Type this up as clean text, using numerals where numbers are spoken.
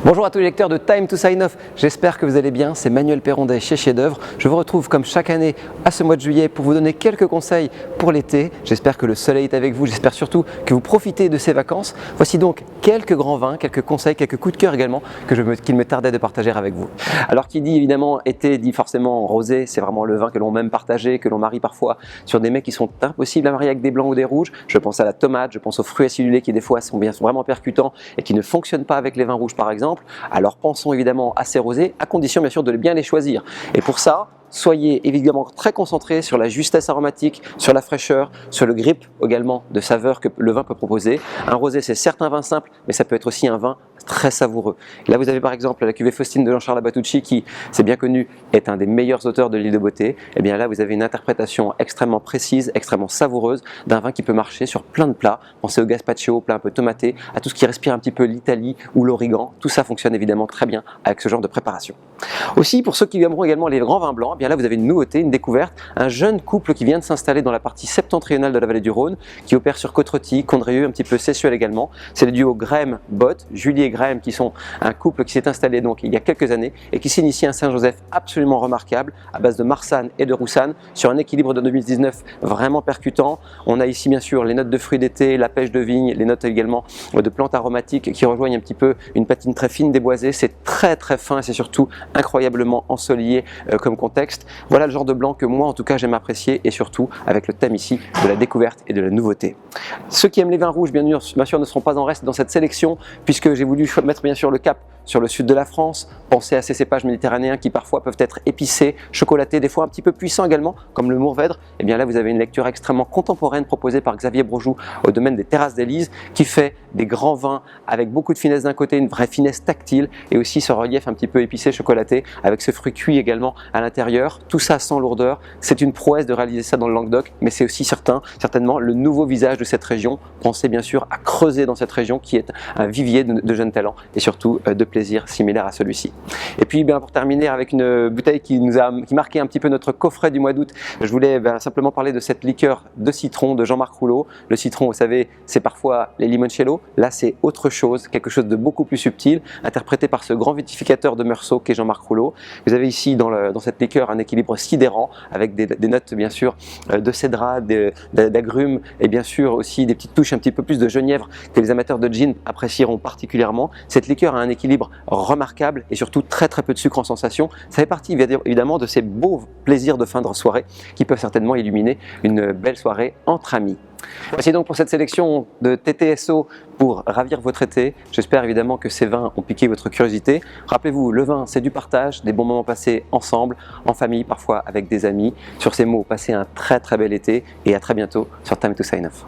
Bonjour à tous les lecteurs de Time to Sign Off, j'espère que vous allez bien, c'est Manuel Perrondet chez Chef d'œuvre. Je vous retrouve comme chaque année à ce mois de juillet pour vous donner quelques conseils pour l'été. J'espère que le soleil est avec vous, j'espère surtout que vous profitez de ces vacances. Voici donc quelques grands vins, quelques conseils, quelques coups de cœur également qu'il me tardait de partager avec vous. Alors qui dit évidemment été dit forcément rosé, c'est vraiment le vin que l'on aime partager, que l'on marie parfois sur des mets qui sont impossibles à marier avec des blancs ou des rouges. Je pense à la tomate, je pense aux fruits acidulés qui des fois sont vraiment percutants et qui ne fonctionnent pas avec les vins rouges par exemple. Alors pensons évidemment à ces rosés, à condition bien sûr de bien les choisir. Et pour ça, soyez évidemment très concentrés sur la justesse aromatique, sur la fraîcheur, sur le grip également de saveur que le vin peut proposer. Un rosé, c'est certes un vin simple, mais ça peut être aussi un vin très savoureux. Là, vous avez par exemple la cuvée Faustine de Jean-Charles Abatucci qui, c'est bien connu, est un des meilleurs auteurs de l'île de Beauté. Et bien là, vous avez une interprétation extrêmement précise, extrêmement savoureuse d'un vin qui peut marcher sur plein de plats. Pensez au gazpacho, au plat un peu tomaté, à tout ce qui respire un petit peu l'Italie ou l'origan. Tout ça fonctionne évidemment très bien avec ce genre de préparation. Aussi, pour ceux qui aimeront également les grands vins blancs, eh bien là, vous avez une nouveauté, une découverte, un jeune couple qui vient de s'installer dans la partie septentrionale de la vallée du Rhône, qui opère sur Côte-Rôtie, Condrieu, un petit peu Sessuel également. C'est le duo Graeme-Bott, Julie et Graeme, qui sont un couple qui s'est installé donc il y a quelques années et qui s'initie à un Saint-Joseph absolument remarquable à base de Marsanne et de Roussanne sur un équilibre de 2019 vraiment percutant. On a ici bien sûr les notes de fruits d'été, la pêche de vigne, les notes également de plantes aromatiques qui rejoignent un petit peu une patine très fine déboisée. C'est très fin et c'est surtout incroyablement ensoleillé comme contexte. Voilà le genre de blanc que moi en tout cas j'aime apprécier et surtout avec le thème ici de la découverte et de la nouveauté. Ceux qui aiment les vins rouges bien sûr ne seront pas en reste dans cette sélection puisque j'ai voulu mettre bien sûr le cap sur le sud de la France. Pensez à ces cépages méditerranéens qui parfois peuvent être épicés, chocolatés, des fois un petit peu puissants également, comme le Mourvèdre. Et bien là, vous avez une lecture extrêmement contemporaine proposée par Xavier Brojoux au domaine des Terrasses d'Élise, qui fait des grands vins avec beaucoup de finesse d'un côté, une vraie finesse tactile, et aussi ce relief un petit peu épicé, chocolaté, avec ce fruit cuit également à l'intérieur. Tout ça sans lourdeur. C'est une prouesse de réaliser ça dans le Languedoc, mais c'est aussi certainement le nouveau visage de cette région. Pensez bien sûr à creuser dans cette région qui est un vivier de jeunes talents et surtout de plaisir similaire à celui-ci. Et puis bien pour terminer avec une bouteille qui marquait un petit peu notre coffret du mois d'août, je voulais simplement parler de cette liqueur de citron de Jean-Marc Rouleau. Le citron, vous savez, c'est parfois les limoncello. Là, c'est autre chose, quelque chose de beaucoup plus subtil, interprété par ce grand vitificateur de Meursault qu'est Jean-Marc Rouleau. Vous avez ici dans cette liqueur un équilibre sidérant avec des notes bien sûr de cédrat, d'agrumes et bien sûr aussi des petites touches un petit peu plus de genièvre que les amateurs de gin apprécieront particulièrement. Cette liqueur a un équilibre remarquable et surtout très peu de sucre en sensation. Ça fait partie évidemment de ces beaux plaisirs de fin de soirée qui peuvent certainement illuminer une belle soirée entre amis. Voici donc pour cette sélection de TTSO pour ravir votre été. J'espère évidemment que ces vins ont piqué votre curiosité. Rappelez-vous, le vin c'est du partage, des bons moments passés ensemble, en famille, parfois avec des amis. Sur ces mots, passez un très bel été et à très bientôt sur Time to Sign Off.